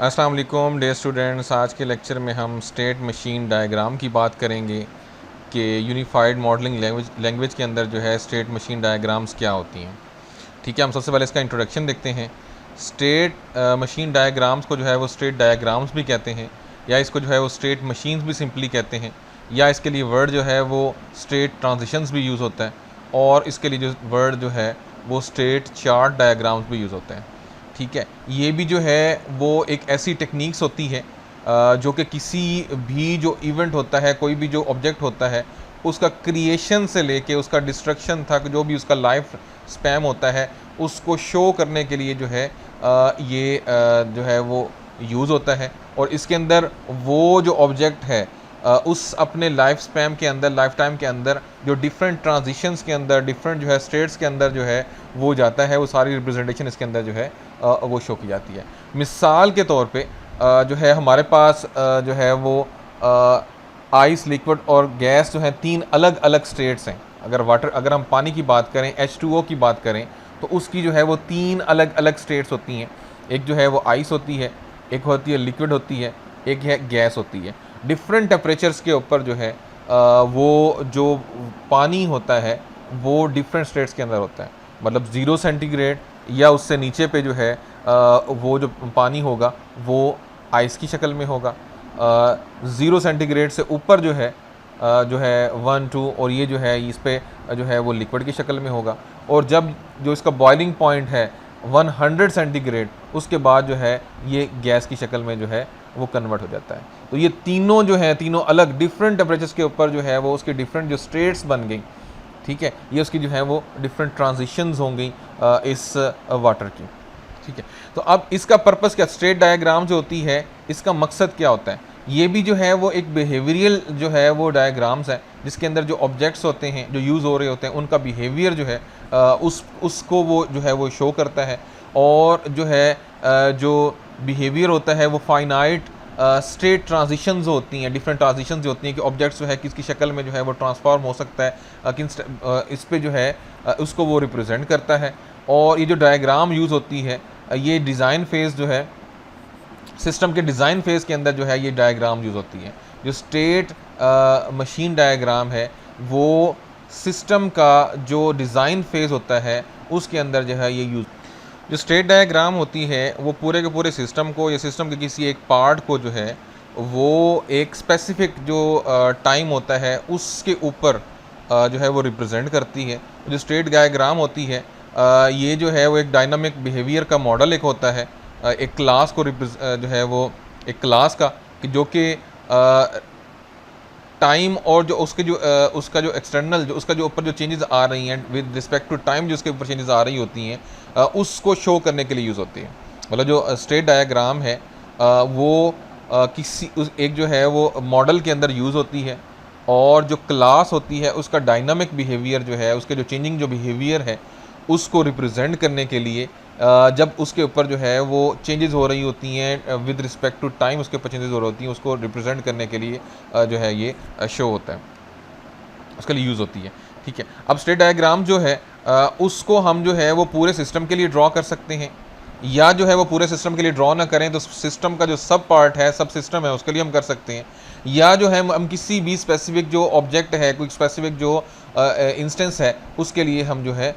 अस्सलाम वालेकुम day students. आज के लेक्चर में हम स्टेट मशीन डायग्राम की बात करेंगे कि यूनिफाइड मॉडलिंग लैंग्वेज के अंदर जो है स्टेट मशीन डायग्राम्स क्या होती हैं। ठीक है, हम सबसे पहले इसका इंट्रोडक्शन देखते हैं। स्टेट मशीन डायग्राम्स को जो है वो स्टेट डायग्राम्स भी कहते हैं, या इसको जो है वो स्टेट मशीन्स भी सिंपली कहते हैं, या इसके लिए वर्ड जो है वो स्टेट ट्रांजिशंस भी यूज़ होता है, और इसके लिए जो वर्ड जो है वो स्टेट चार्ट डायग्राम्स भी यूज़ होते हैं। ठीक है, ये भी जो है वो एक ऐसी टेक्निक्स होती है जो कि किसी भी जो इवेंट होता है, कोई भी जो ऑब्जेक्ट होता है, उसका क्रिएशन से लेके उसका डिस्ट्रक्शन तक जो भी उसका लाइफ स्पैम होता है, उसको शो करने के लिए जो है ये जो है वो यूज़ होता है। और इसके अंदर वो जो ऑब्जेक्ट है उस अपने लाइफ स्पैम के अंदर, लाइफ टाइम के अंदर जो डिफरेंट ट्रांजिशंस के अंदर, डिफरेंट जो है स्टेट्स के अंदर जो है वो जाता है, वो सारी रिप्रेजेंटेशन इसके अंदर जो है वो शो की जाती है। मिसाल के तौर पे जो है हमारे पास जो है वो आइस, लिक्विड और गैस जो है तीन अलग अलग स्टेट्स हैं। अगर हम पानी की बात करें, H2O की बात करें, तो उसकी जो है वो तीन अलग अलग स्टेट्स होती हैं। एक जो है वो आइस होती है, एक होती है लिक्विड होती है, एक है गैस होती है। डिफरेंट टेम्परेचर्स के ऊपर जो है वो जो पानी होता है वो डिफरेंट स्टेट्स के अंदर होता है। मतलब 0 सेंटीग्रेड या उससे नीचे पे जो है वो जो पानी होगा वो आइस की शक्ल में होगा। 0 सेंटीग्रेड से ऊपर जो है 1, 2 और ये जो है इस पे जो है वो लिक्विड की शक्ल में होगा। और जब जो इसका बॉइलिंग पॉइंट है 100 सेंटीग्रेड, उसके बाद जो है ये गैस की शक्ल में जो है वो कन्वर्ट हो जाता है। तो ये तीनों जो है, तीनों अलग डिफरेंट टेम्परेचर्स के ऊपर जो है वो उसकी डिफरेंट जो स्टेट्स बन गई। ठीक है, ये उसकी जो है वो डिफरेंट ट्रांजिशंस होंगी इस वाटर की। ठीक है, तो अब इसका पर्पस क्या, स्टेट डायग्राम जो होती है इसका मकसद क्या होता है? ये भी जो है वो एक बिहेवियरल जो है वो डायग्राम्स है, जिसके अंदर जो ऑब्जेक्ट्स होते हैं, जो यूज़ हो रहे होते हैं, उनका बिहेवियर जो है उसको वो जो है वो शो करता है। और जो है जो बिहेवियर होता है वो फाइनाइट स्टेट ट्रांजिशंस होती हैं, डिफरेंट ट्रांजिशंस होती हैं कि ऑब्जेक्ट्स जो है किसकी शक्ल में जो है वो ट्रांसफॉर्म हो सकता है, इस पे जो है उसको वो रिप्रेजेंट करता है। और ये जो डायग्राम यूज़ होती है ये डिज़ाइन फेज़ जो है, सिस्टम के डिज़ाइन फेज़ के अंदर जो है ये डायग्राम यूज़ होती है। जो स्टेट मशीन डायग्राम है वो सिस्टम का जो डिज़ाइन फेज़ होता है उसके अंदर जो है ये यूज़। जो स्टेट डायग्राम होती है वो पूरे के पूरे सिस्टम को या सिस्टम के किसी एक पार्ट को जो है वो एक स्पेसिफिक जो टाइम होता है उसके ऊपर जो है वो रिप्रेजेंट करती है। जो स्टेट डायग्राम होती है ये जो है वो एक डायनामिक बिहेवियर का मॉडल एक होता है, एक क्लास को जो है वो एक क्लास का, कि जो कि टाइम और जो उसके जो उसका जो एक्सटर्नल जो उसका जो ऊपर जो चेंजेस आ रही हैं विद रिस्पेक्ट टू टाइम, जो उसके ऊपर चेंजेस आ रही होती हैं उसको शो करने के लिए यूज़ होती है। मतलब जो स्टेट डायग्राम है वो एक जो है वो मॉडल के अंदर यूज़ होती है, और जो क्लास होती है उसका डायनामिक बिहेवियर जो है, उसके जो चेंजिंग जो बिहेवियर है उसको रिप्रेजेंट करने के लिए जब उसके ऊपर जो है वो चेंजेस हो रही होती हैं विद रिस्पेक्ट टू टाइम, उसके ऊपर चेंजेस हो रही होती हैं, उसको रिप्रेजेंट करने के लिए जो है ये शो होता है, उसके लिए यूज़ होती है। ठीक है, अब स्टेट डायग्राम जो है उसको हम जो है वो पूरे सिस्टम के लिए ड्रॉ कर सकते हैं, या जो है वो पूरे सिस्टम के लिए ड्रॉ ना करें तो सिस्टम का जो सब पार्ट है, सब सिस्टम है, उसके लिए हम कर सकते हैं। या जो है हम किसी भी स्पेसिफिक जो ऑब्जेक्ट है, कोई स्पेसिफिक जो इंस्टेंस है, उसके लिए हम जो है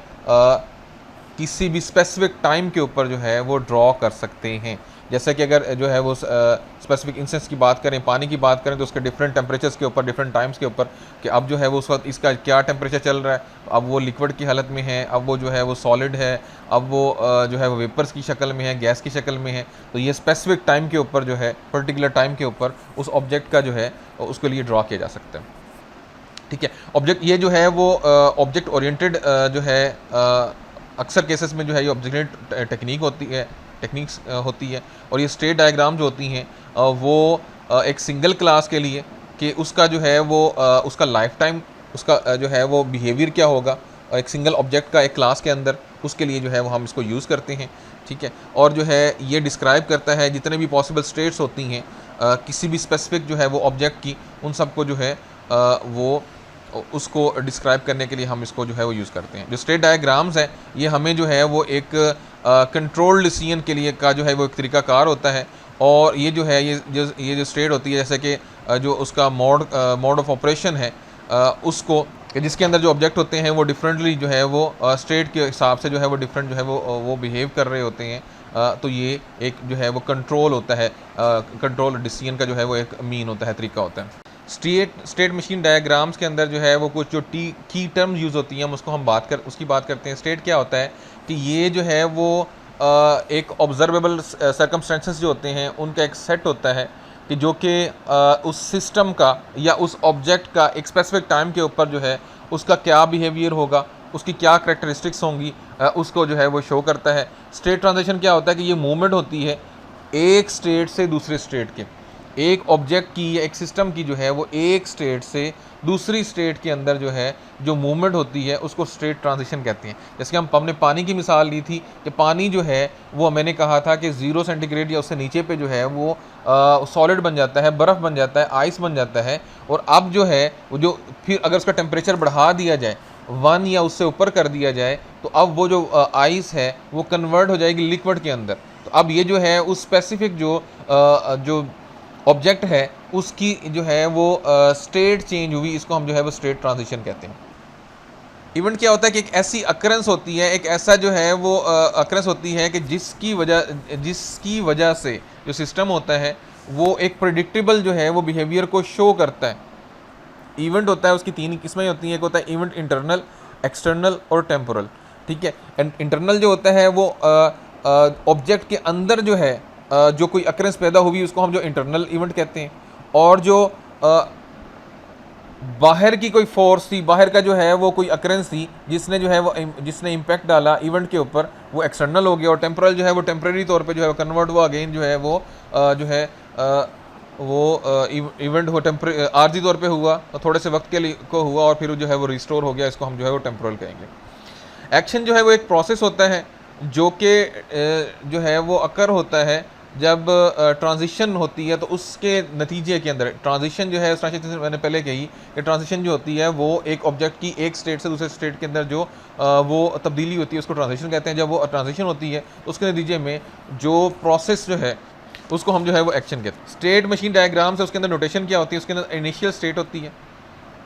किसी भी स्पेसिफिक टाइम के ऊपर जो है वो ड्रॉ कर सकते हैं। जैसे कि अगर जो है वो स्पेसिफिक इंस्टेंस की बात करें, पानी की बात करें, तो उसके डिफरेंट टेम्परेचर्स के ऊपर, डिफरेंट टाइम्स के ऊपर, कि अब जो है वो उस वक्त इसका क्या टेम्परेचर चल रहा है, अब वो लिक्विड की हालत में है, अब वो जो है वो सॉलिड है, अब वो जो है वो वेपर्स की शक्ल में है, गैस की शक्ल में है। तो ये स्पेसिफिक टाइम के ऊपर जो है, पर्टिकुलर टाइम के ऊपर उस ऑब्जेक्ट का जो है उसके लिए ड्रॉ किया जा सकता है। ठीक है, ऑब्जेक्ट ये जो है वो ऑब्जेक्ट ओरिएंटेड जो है अक्सर केसेस में जो है ये ऑब्जेक्ट टेक्निक होती है, टेक्निक्स होती है। और ये स्टेट डायग्राम जो होती हैं वो एक सिंगल क्लास के लिए, कि उसका जो है वो उसका लाइफ टाइम, उसका जो है वो बिहेवियर क्या होगा एक सिंगल ऑब्जेक्ट का एक क्लास के अंदर, उसके लिए जो है वो हम इसको यूज़ करते हैं। ठीक है, और जो है ये डिस्क्राइब करता है जितने भी पॉसिबल स्टेट्स होती हैं किसी भी स्पेसिफिक जो है वो ऑब्जेक्ट की, उन सबको जो है वो उसको डिस्क्राइब करने के लिए हम इसको जो है वो यूज़ करते हैं। जो स्टेट डायग्राम्स हैं ये हमें जो है वो एक कंट्रोल डिसीजन के लिए का जो है वो एक तरीकाकार होता है, और ये जो है ये जो स्टेट होती है, जैसे कि जो उसका मोड ऑफ ऑपरेशन है उसको, कि जिसके अंदर जो ऑब्जेक्ट होते हैं वो डिफरेंटली जो है वो स्टेट के हिसाब से जो है वो डिफरेंट जो है वो बिहेव कर रहे होते हैं। तो ये एक जो है वो कंट्रोल होता है, कंट्रोल डिसीजन का जो है वो एक मीन होता है, तरीका होता है। स्टेट मशीन डायग्राम्स के अंदर जो है वो कुछ जो की टर्म्स यूज़ होती हैं, हम उसकी बात करते हैं। स्टेट क्या होता है कि ये जो है वो एक ऑब्जर्वेबल सर्कमस्टेंसेस जो होते हैं उनका एक सेट होता है कि जो कि उस सिस्टम का या उस ऑब्जेक्ट का एक स्पेसिफिक टाइम के ऊपर जो है उसका क्या बिहेवियर होगा, उसकी क्या करेक्टरिस्टिक्स होंगी, उसको जो है वो शो करता है। स्टेट ट्रांजिशन क्या होता है कि ये मूवमेंट होती है एक स्टेट से दूसरे स्टेट के, एक ऑब्जेक्ट की या एक सिस्टम की जो है वो एक स्टेट से दूसरी स्टेट के अंदर जो है जो मूवमेंट होती है उसको स्टेट ट्रांजिशन कहते हैं। जैसे कि हमने पानी की मिसाल ली थी कि पानी जो है वो मैंने कहा था कि 0 सेंटीग्रेड या उससे नीचे पे जो है वो सॉलिड बन जाता है, बर्फ़ बन जाता है, आइस बन जाता है। और अब जो है वो जो फिर अगर उसका टेम्परेचर बढ़ा दिया जाए 1 या उससे ऊपर कर दिया जाए तो अब वो जो आइस है वो कन्वर्ट हो जाएगी लिक्विड के अंदर। तो अब ये जो है उस स्पेसिफिक जो ऑब्जेक्ट है उसकी जो है वो स्टेट चेंज हुई, इसको हम जो है वो स्टेट ट्रांजिशन कहते हैं। इवेंट क्या होता है कि एक ऐसी अकरेंस होती है, एक ऐसा जो है वो अकरेंस होती है कि जिसकी वजह से जो सिस्टम होता है वो एक प्रिडिक्टेबल जो है वो बिहेवियर को शो करता है। इवेंट होता है उसकी 3 किस्में होती हैं, एक होता है इवेंट इंटरनल, एक्सटर्नल और टेम्पोरल। ठीक है, इंटरनल जो होता है वो ऑब्जेक्ट के अंदर जो है जो कोई अकरेंस पैदा हुई उसको हम जो इंटरनल इवेंट कहते हैं। और जो बाहर की कोई फोर्स थी, बाहर का जो है वो कोई अकरेंस थी जिसने जो है वो जिसने इम्पैक्ट डाला इवेंट के ऊपर, वो एक्सटर्नल हो गया। और टेम्परल जो है वो टेम्प्रेरी तौर पे जो है वो कन्वर्ट हुआ, अगेन जो है वो जो है वो इवेंट हो आर्जी तौर पे हुआ, थोड़े से वक्त के लिए को हुआ और फिर जो है वो रिस्टोर हो गया, इसको हम जो है वो टेम्पोरल कहेंगे। एक्शन जो है वो एक प्रोसेस होता है जो कि जो है वो अकर होता है जब ट्रांजिशन होती है। तो उसके नतीजे के अंदर ट्रांजिशन जो है, ट्रांजिशन मैंने पहले कही कि ट्रांजिशन जो होती है वो एक ऑब्जेक्ट की एक स्टेट से दूसरे स्टेट के अंदर जो वो तब्दीली होती है उसको ट्रांजिशन कहते हैं। जब वो ट्रांजिशन होती है तो उसके नतीजे में जो प्रोसेस जो है उसको हम जो है वो एक्शन कहते हैं। स्टेट मशीन डायग्राम से उसके अंदर नोटेशन क्या होती है, उसके अंदर इनिशियल स्टेट होती है,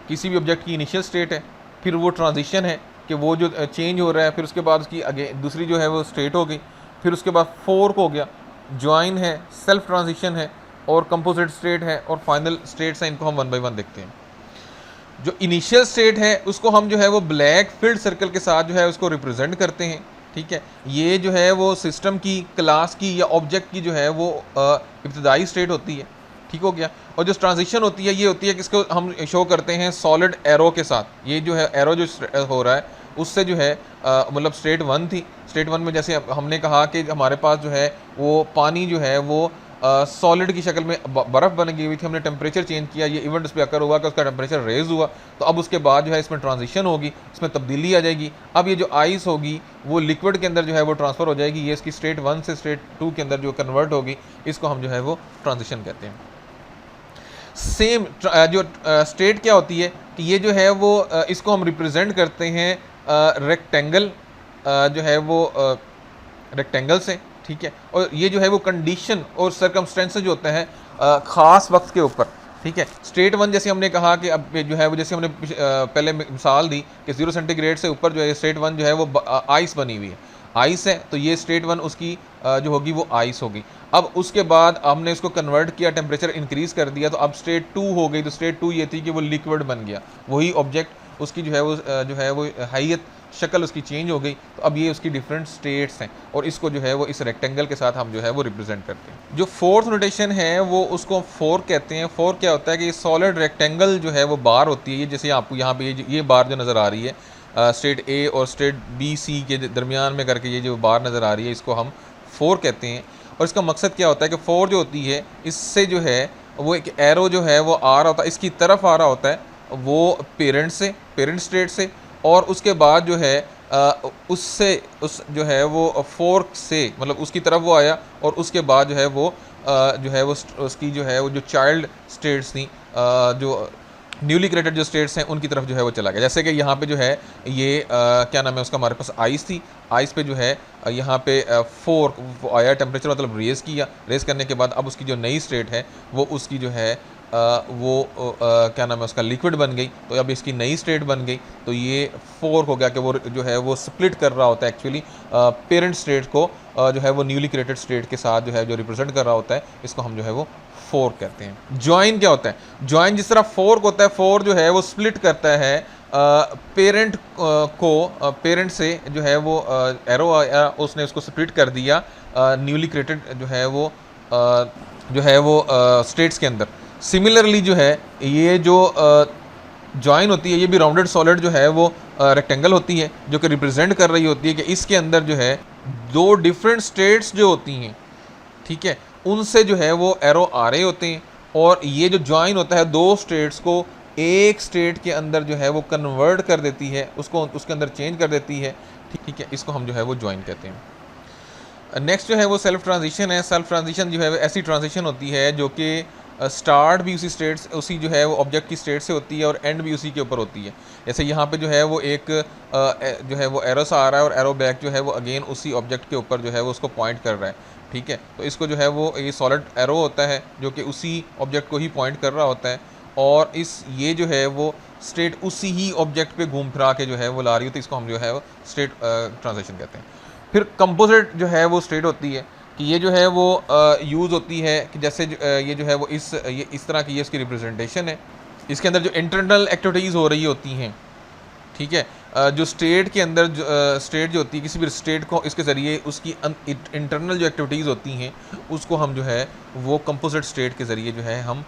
किसी भी ऑब्जेक्ट की इनिशियल स्टेट है, फिर वो ट्रांजिशन है कि वो जो चेंज हो रहा है, फिर उसके बाद उसकी आगे दूसरी जो है वो स्टेट हो गई, फिर उसके बाद फोर्क हो गया, ज्वाइन है, सेल्फ ट्रांजिशन है और कंपोजिट स्टेट है और फाइनल स्टेट्स हैं। इनको हम 1 बाय 1 देखते हैं। जो इनिशियल स्टेट है उसको हम जो है वो ब्लैक फील्ड सर्कल के साथ जो है उसको रिप्रेजेंट करते हैं। ठीक है, ये जो है वो सिस्टम की, क्लास की या ऑब्जेक्ट की जो है वो इब्तदाई स्टेट होती है। ठीक हो गया। और जो ट्रांजिशन होती है ये होती है कि इसको हम शो करते हैं सॉलिड एरो के साथ। ये जो है एरो जो हो रहा है उससे जो है मतलब स्टेट 1 थी। स्टेट 1 में जैसे हमने कहा कि हमारे पास जो है वो पानी जो है वो सॉलिड की शक्ल में बर्फ़ बन गई हुई थी, हमने टेम्परेचर चेंज किया, ये इवेंट उस पर अकर हुआ कि उसका टेम्परेचर रेज हुआ। तो अब उसके बाद जो है इसमें ट्रांजिशन होगी, इसमें तब्दीली आ जाएगी। अब ये जो आइस होगी वो लिक्विड के अंदर जो है वो ट्रांसफ़र हो जाएगी, ये इसकी स्टेट 1 से स्टेट 2 के अंदर जो कन्वर्ट होगी, इसको हम जो है वो ट्रांजिशन कहते हैं। सेम जो स्टेट क्या होती है कि ये जो है वो इसको हम रिप्रेजेंट करते हैं रेक्टेंगल जो है वो रेक्टेंगल से। ठीक है, और ये जो है वो कंडीशन और सर्कमस्टेंसेस जो होते हैं ख़ास वक्त के ऊपर। ठीक है, स्टेट 1 जैसे हमने कहा कि अब जो है वो जैसे हमने पहले मिसाल दी कि 0 सेंटीग्रेड से ऊपर जो है स्टेट 1 जो है वो आइस बनी हुई है, आइस है, तो ये स्टेट 1 उसकी जो होगी वो आइस होगी। अब उसके बाद हमने इसको कन्वर्ट किया, टेम्परेचर इंक्रीज़ कर दिया, तो अब स्टेट 2 हो गई। तो स्टेट 2 ये थी कि वो लिक्विड बन गया, वही ऑब्जेक्ट, उसकी जो है वो हैयत, शक्ल उसकी चेंज हो गई। तो अब ये उसकी डिफरेंट स्टेट्स हैं और इसको जो है वो इस रेक्टेंगल के साथ हम जो है वो रिप्रेजेंट करते हैं। जो फोर्थ नोटेशन है वो उसको फोर्क कहते हैं। फोर्क क्या होता है कि सॉलिड रेक्टेंगल जो है वो बार होती है, ये जैसे आपको यहाँ पे ये बार जो नज़र आ रही है स्टेट ए और स्टेट बी सी के दरमियान में करके ये जो बार नज़र आ रही है इसको हम फोर कहते हैं। और इसका मकसद क्या होता है कि फोर जो होती है इससे जो है वो एक एरो जो है वो आ रहा होता है, इसकी तरफ आ रहा होता है वो पेरेंट स्टेट से, और उसके बाद जो है उस जो है वो फोर्क से मतलब उसकी तरफ वो आया और उसके बाद जो है वो उसकी जो है वो जो चाइल्ड स्टेट्स थी जो न्यूली क्रिएटेड जो स्टेट्स हैं उनकी तरफ जो है वो चला गया। जैसे कि यहाँ पे जो है ये क्या नाम है उसका, हमारे पास आइस थी, आइस पे जो है यहाँ पे 4 आया टेम्परेचर, मतलब रेज़ किया, रेज़ करने के बाद अब उसकी जो नई स्टेट है वो उसकी जो है क्या नाम है उसका, लिक्विड बन गई। तो अब इसकी नई स्टेट बन गई, तो ये फोर्क हो गया कि वो जो है वो स्प्लिट कर रहा होता है एक्चुअली पेरेंट स्टेट को, जो है वो न्यूली क्रिएटेड स्टेट के साथ जो है जो रिप्रेजेंट कर रहा होता है, इसको हम जो है वो फोर्क कहते हैं। ज्वाइन क्या होता है? ज्वाइन जिस तरह फोर्क होता है, फोर जो है वो स्प्लिट करता है पेरेंट को, पेरेंट से जो है वो एरो आया, उसने उसको स्प्लिट कर दिया न्यूली क्रिएटेड जो है वो स्टेट्स के अंदर। सिमिलरली जो है ये जो जॉइन होती है, ये भी राउंडेड सॉलिड जो है वो रेक्टेंगल होती है, जो कि रिप्रेजेंट कर रही होती है कि इसके अंदर जो है 2 डिफरेंट स्टेट्स जो होती हैं, ठीक है, उनसे जो है वो एरो आ रहे होते हैं, और ये जो जॉइन होता है 2 स्टेट्स को एक स्टेट के अंदर जो है वो कन्वर्ट कर देती है, उसको उसके अंदर चेंज कर देती है, ठीक है, इसको हम जो है वो जॉइन कहते हैं। नेक्स्ट जो है वो सेल्फ ट्रांजिशन है। सेल्फ ट्रांजिशन जो है ऐसी ट्रांजिशन होती है जो कि स्टार्ट भी उसी जो है वो ऑब्जेक्ट की स्टेट से होती है और एंड भी उसी के ऊपर होती है। जैसे यहाँ पे जो है वो एक जो है वो एरो सा आ रहा है और एरो बैक जो है वो अगेन उसी ऑब्जेक्ट के ऊपर जो है वो उसको पॉइंट कर रहा है, ठीक है। तो इसको जो है वो ये सॉलिड एरो होता है जो कि उसी ऑब्जेक्ट को ही पॉइंट कर रहा होता है, और ये जो है वो स्टेट उसी ही ऑब्जेक्ट पे घूम फिरा के जो है वो ला रही होती है, इसको हम जो है वो स्टेट ट्रांजिशन कहते हैं। फिर कंपोजिट जो है वो स्टेट होती है कि ये जो है वो यूज़ होती है कि जैसे ये जो है वो ये इस तरह की ये इसकी रिप्रेजेंटेशन है, इसके अंदर जो इंटरनल एक्टिविटीज़ हो रही होती हैं, ठीक है, जो स्टेट के अंदर स्टेट जो होती है, किसी भी स्टेट को इसके ज़रिए उसकी इंटरनल जो एक्टिविटीज़ होती हैं उसको हम जो है वो कंपोजिट स्टेट के ज़रिए जो है हम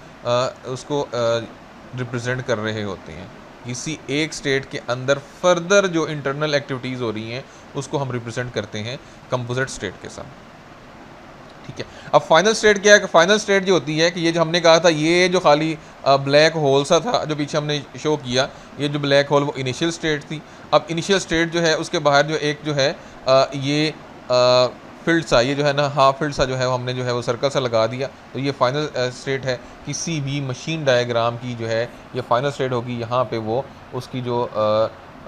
उसको रिप्रेजेंट कर रहे होते हैं। किसी एक स्टेट के अंदर फर्दर जो इंटरनल एक्टिविटीज़ हो रही हैं उसको हम रिप्रेजेंट करते हैं कंपोजिट स्टेट के साथ, ठीक है। अब फाइनल स्टेट क्या है? कि फाइनल स्टेट जो होती है कि ये जो हमने कहा था, ये जो खाली ब्लैक होल सा था जो पीछे हमने शो किया, ये जो ब्लैक होल वो इनिशियल स्टेट थी। अब इनिशियल स्टेट जो है उसके बाहर जो एक जो है ये फील्ड सा, ये जो है ना हाफ फील्ड सा जो है हमने जो है वो सर्कल सा लगा दिया, तो ये फाइनल स्टेट है। किसी भी मशीन डायग्राम की जो है ये फाइनल स्टेट होगी, यहाँ पे वो उसकी जो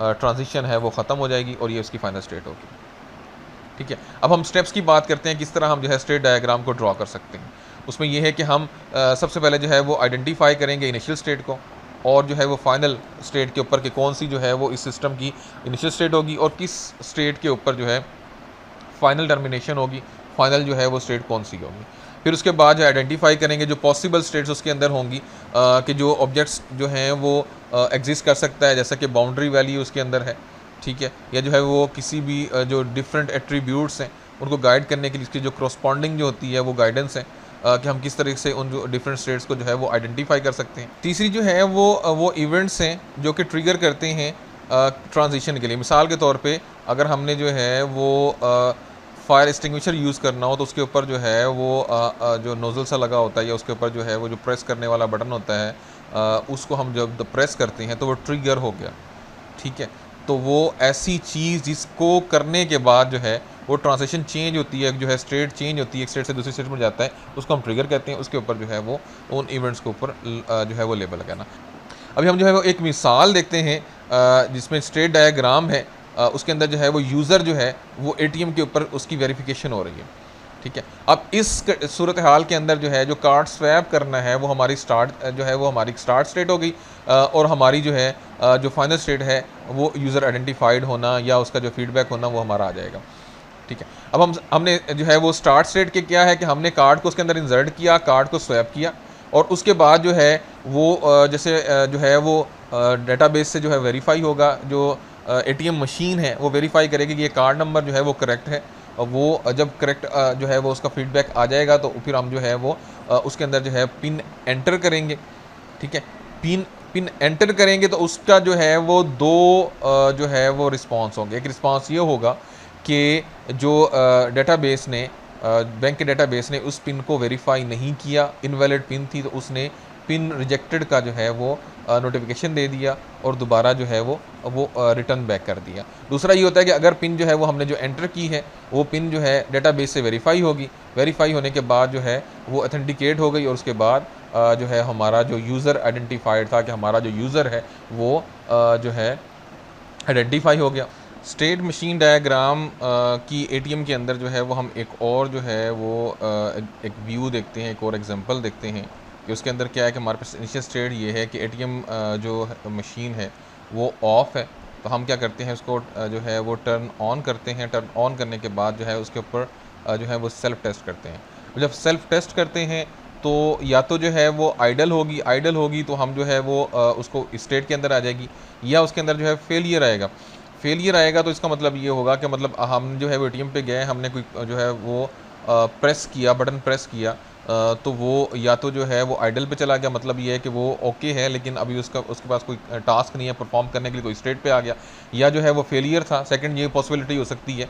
ट्रांजिशन है वो ख़त्म हो जाएगी और ये उसकी फाइनल स्टेट होगी, ठीक है। अब हम स्टेप्स की बात करते हैं, किस तरह हम जो है स्टेट डायग्राम को ड्रॉ कर सकते हैं। उसमें यह है कि हम सबसे पहले जो है वो आइडेंटिफाई करेंगे इनिशियल स्टेट को, और जो है वो फाइनल स्टेट के ऊपर कि कौन सी जो है वो इस सिस्टम की इनिशियल स्टेट होगी और किस स्टेट के ऊपर जो है फाइनल टर्मिनेशन होगी, फाइनल जो है वो स्टेट कौन सी होगी। फिर उसके बाद जो आइडेंटिफाई करेंगे जो पॉसिबल स्टेट्स उसके अंदर होंगी कि जो ऑब्जेक्ट्स जो हैं वो एग्जिस्ट कर सकता है, जैसा कि बाउंड्री वैल्यू उसके अंदर है, ठीक है, या जो है वो किसी भी जो डिफरेंट एट्रीब्यूट्स हैं उनको गाइड करने के लिए इसकी जो करस्पॉन्डिंग जो होती है वो गाइडेंस है कि हम किस तरीके से उन जो डिफरेंट स्टेट्स को जो है वो आइडेंटिफाई कर सकते हैं। तीसरी जो है वो इवेंट्स हैं जो कि ट्रिगर करते हैं ट्रांजिशन के लिए। मिसाल के तौर पे अगर हमने जो है वो फायर एक्सटिंग्विशर यूज़ करना हो तो उसके ऊपर जो है वो जो नोज़ल सा लगा होता है या उसके ऊपर जो है वो जो प्रेस करने वाला बटन होता है उसको हम जब प्रेस करते हैं तो वो ट्रिगर हो गया, ठीक है। तो वो ऐसी चीज़ जिसको करने के बाद जो है वो ट्रांजिशन चेंज होती है, जो है स्टेट चेंज होती है, एक स्टेट से दूसरी स्टेट में जाता है, उसको हम ट्रिगर कहते हैं। उसके ऊपर जो है वो उन इवेंट्स के ऊपर जो है वो लेबल लगाना। अभी हम जो है वो एक मिसाल देखते हैं जिसमें स्टेट डायग्राम है, उसके अंदर जो है वो यूज़र जो है वो एटीएम के ऊपर उसकी वेरिफिकेशन हो रही है, ठीक है। अब इस सूरत हाल के अंदर जो है जो कार्ड स्वैप करना है वो हमारी स्टार्ट स्टेट हो गई, और हमारी जो है जो फाइनल स्टेट है वो यूज़र आइडेंटिफाइड होना या उसका जो फीडबैक होना वो हमारा आ जाएगा, ठीक है। अब हमने जो है वो स्टार्ट स्टेट के क्या है कि हमने कार्ड को उसके अंदर इंसर्ट किया, कार्ड को स्वैप किया, और उसके बाद जो है वो जैसे जो है वो डेटाबेस से जो है वेरीफाई होगा, जो एटीएम मशीन है वो वेरीफाई करेगी कि ये कार्ड नंबर जो है वो करेक्ट है, और वो जब करेक्ट जो है वो उसका फीडबैक आ जाएगा तो फिर हम जो है वो उसके अंदर जो है पिन एंटर करेंगे, ठीक है। पिन एंटर करेंगे तो उसका जो है वो दो जो है वो रिस्पांस होंगे। एक रिस्पांस ये होगा कि जो डेटाबेस ने बैंक के डेटाबेस ने उस पिन को वेरीफाई नहीं किया, इनवैलिड पिन थी, तो उसने पिन रिजेक्टेड का जो है वो नोटिफिकेशन दे दिया और दोबारा जो है वो रिटर्न बैक कर दिया। दूसरा ये होता है कि अगर पिन जो है वो हमने जो एंटर की है वो पिन जो है डेटाबेस से वेरीफाई होगी, वेरीफाई होने के बाद जो है वो ऑथेंटिकेट हो गई और उसके बाद जो है हमारा जो यूज़र आइडेंटिफाइड था कि हमारा जो यूज़र है वो जो है आइडेंटिफाई हो गया। स्टेट मशीन डायग्राम की एटीएम के अंदर जो है वो हम एक और जो है वो एक व्यू देखते हैं, एक और एग्जांपल देखते हैं कि उसके अंदर क्या है कि हमारे पास इनिशियल स्टेट ये है कि एटीएम जो मशीन है वो ऑफ़ है। तो हम क्या करते हैं, उसको जो है वो टर्न ऑन करते हैं। टर्न ऑन करने के बाद जो है उसके ऊपर जो है वो सेल्फ़ टेस्ट करते हैं। जब सेल्फ़ टेस्ट करते हैं तो या तो जो है वो आइडल होगी तो हम जो है वो उसको स्टेट के अंदर आ जाएगी, या उसके अंदर जो है फेलियर आएगा तो इसका मतलब ये होगा कि मतलब हम जो है वो एटीएम पे गए, हमने कोई जो है वो बटन प्रेस किया, तो वो या तो जो है वो आइडल पे चला गया, मतलब ये है कि वो ओके है लेकिन अभी उसके पास कोई टास्क नहीं है परफॉर्म करने के लिए, तो स्टेट पे आ गया, या जो है वो फेलियर था। सेकंड ये पॉसिबिलिटी हो सकती है,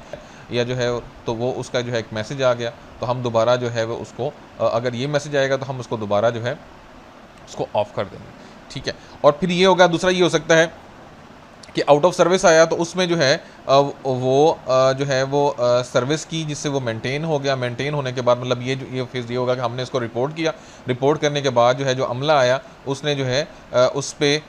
या जो है तो वो उसका जो है एक मैसेज आ गया, तो हम दोबारा जो है वो उसको अगर ये मैसेज आएगा तो हम उसको दोबारा जो है उसको ऑफ़ कर देंगे। ठीक है, और फिर ये होगा, दूसरा ये हो सकता है कि आउट ऑफ सर्विस आया तो उसमें जो है जो है वो सर्विस की, जिससे वो मेंटेन हो गया। मेंटेन होने के बाद मतलब ये फेज़ ये होगा कि हमने इसको रिपोर्ट किया, रिपोर्ट करने के बाद जो है जो अमला आया उसने जो है उस पर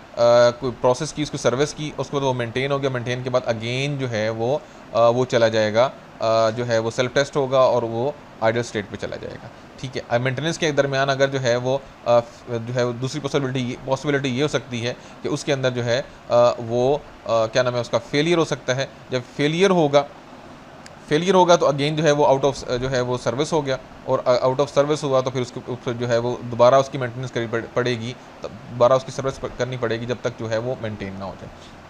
कोई प्रोसेस की, उसको सर्विस की, उसके बाद वो मेंटेन हो गया। मेंटेन के बाद अगेन जो है वो चला जाएगा, जो है वो सेल्फ टेस्ट होगा और वो आइडल स्टेट पे चला जाएगा। ठीक है, मेंटेनेंस के दरमियान अगर जो है वो जो है दूसरी पॉसिबिलिटी ये हो सकती है कि उसके अंदर जो है क्या नाम है उसका, फेलियर हो सकता है। जब फेलियर होगा तो अगेन जो है वो आउट ऑफ जो है वो सर्विस हो गया, और आउट ऑफ सर्विस हुआ तो फिर उसके ऊपर जो है वो दोबारा उसकी मेंटेनेंस करनी पड़ेगी, दोबारा उसकी सर्विस करनी पड़ेगी जब तक जो है वो मेंटेन ना हो जाए।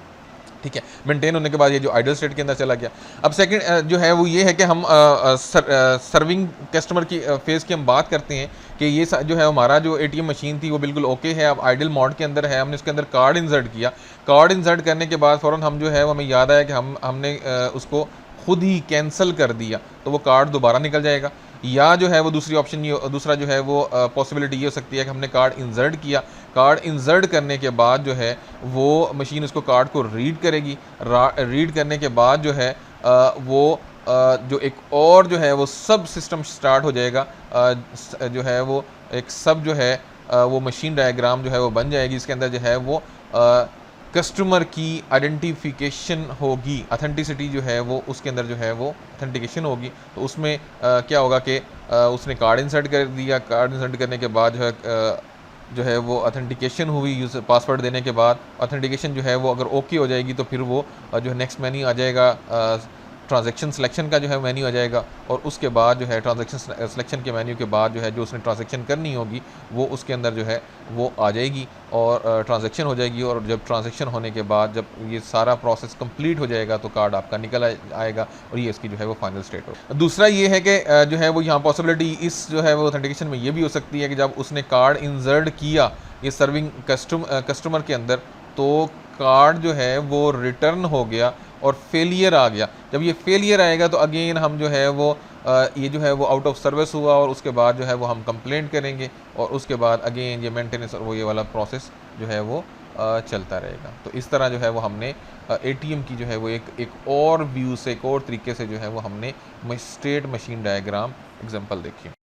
ठीक है, मेंटेन होने के बाद ये जो आइडल स्टेट के अंदर चला गया। अब सेकंड जो है वो ये है कि हम सर्विंग कस्टमर की फेज़ की हम बात करते हैं कि ये जो है हमारा जो एटीएम मशीन थी वो बिल्कुल ओके है, अब आइडल मोड के अंदर है, हमने उसके अंदर कार्ड इंसर्ट किया। कार्ड इंसर्ट करने के बाद फ़ौरन हम जो है वो हमें याद आया कि हमने उसको खुद ही कैंसिल कर दिया, तो वो कार्ड दोबारा निकल जाएगा। या जो है वो दूसरा जो है वो पॉसिबिलिटी ये हो सकती है कि हमने कार्ड इंसर्ट किया, कार्ड इंसर्ट करने के बाद जो है वो मशीन उसको कार्ड को रीड करेगी, रीड करने के बाद जो है जो एक और जो है वो सब सिस्टम स्टार्ट हो जाएगा, जो है वो एक सब जो है वो मशीन डायग्राम जो है वो बन जाएगी। इसके अंदर जो है वो कस्टमर की आइडेंटिफिकेशन होगी, अथेंटिसिटी जो है वो उसके अंदर जो है वो अथेंटिकेशन होगी। तो उसमें क्या होगा कि उसने कार्ड इंसर्ट कर दिया, कार्ड इंसर्ट करने के बाद जो है वो अथेंटिकेशन हुई, यूज़र पासवर्ड देने के बाद अथेंटिकेशन जो है वो अगर ओके हो जाएगी तो फिर वो जो है नेक्स्ट मेन्यू आ जाएगा, ट्रांजैक्शन सिलेक्शन का जो है मेन्यू आ जाएगा, और उसके बाद जो है ट्रांजैक्शन सिलेक्शन के मेन्यू के बाद जो है जो उसने ट्रांजैक्शन करनी होगी वो उसके अंदर जो है वो आ जाएगी और ट्रांजैक्शन हो जाएगी। और जब ट्रांजैक्शन होने के बाद जब ये सारा प्रोसेस कंप्लीट हो जाएगा तो कार्ड आपका निकल आएगा, और ये इसकी जो है वो फाइनल स्टेट हो। दूसरा ये है कि जो है वो यहाँ पॉसिबिलिटी इस जो है वो ऑथेंटिकेशन में ये भी हो सकती है कि जब उसने कार्ड इंसर्ट किया ये सर्विंग कस्टमर के अंदर, तो कार्ड जो है वो रिटर्न हो गया और फेलियर आ गया। जब ये फेलियर आएगा तो अगेन हम जो है वो ये जो है वो आउट ऑफ सर्विस हुआ, और उसके बाद जो है वो हम कंप्लेंट करेंगे, और उसके बाद अगेन ये मेंटेनेंस और वो ये वाला प्रोसेस जो है वो चलता रहेगा। तो इस तरह जो है वो हमने एटीएम की जो है वो एक और व्यू से, एक और तरीके से जो है वो हमने स्टेट मशीन डायग्राम एग्जांपल देखी।